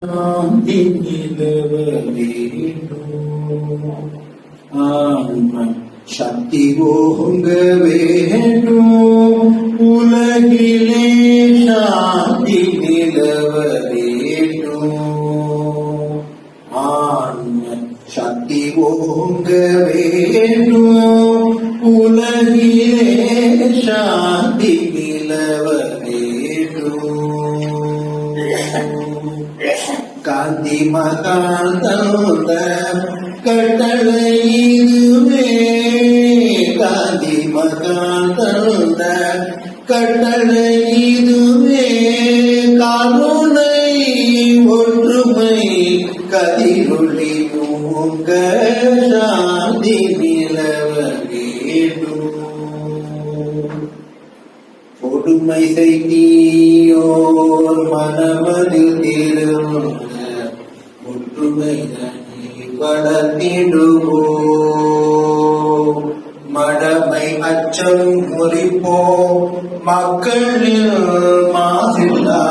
சாந்தி நிலவ வேண்டும். ஆன்ம சக்தி ஓங்க வேண்டும். உலகிலே சாந்தி நிலவ வேண்டும். ஆன்ம சக்தி ஓங்க வேண்டும். உலகிலே சாந்தி நிலவ வேண்டும். காந்தி மகான் தந்த கட்டளை இதுவே. காந்தி மகான் தந்த கட்டளை இதுவே. கருணை ஒற்றுமை கதிரொளி உங்க சாந்தி நிலவ வேண்டும். கொடுமை செய்தியோர் மனமதில் திருந்த ஒற்றுமை வளர்த்திடுவோ. மடமை அச்சம் முறிப்போ. மக்களில் மாசில்லா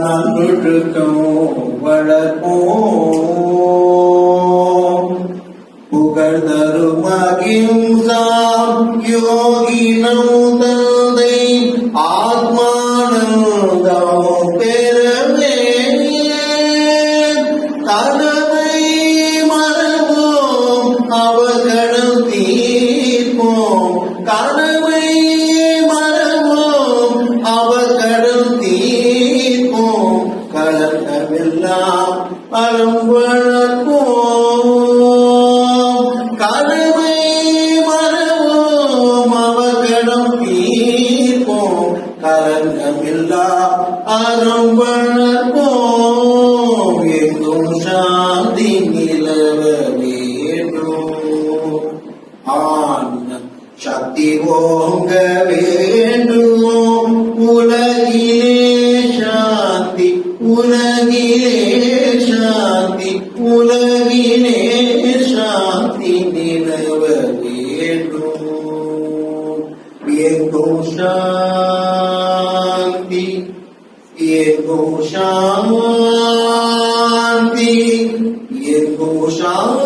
நல்லொழுக்கம் வளர்ப்போம். புகழ் தரும் அகிம்சாம் யோகினம் தந்தை ஆத்மானந்தம் பெறவே. கடமை மறவோம் அவகடம் தீர்ப்போம். கடமை மறவோம் அவகடம் தீர்ப்போம். கலக்கமெல்லாம் அறம் வளர்ப்போம். கடமை மறவோம் அவகடம் தீர்ப்போம். கலக்கமில்லா அறம் வளர்ப்போம். எங்கும் சாந்தி நிலவ வேண்டும். ஆன்ம சக்தி ஓங்க வேண்டும். உலகிலே சாந்தி உலகிலே சாந்தி உலகிலே சாந்தி நிலவ வேண்டும். எங்கும் சாந்தி எங்கும் சாந்தி எங்கும் சாந்தி.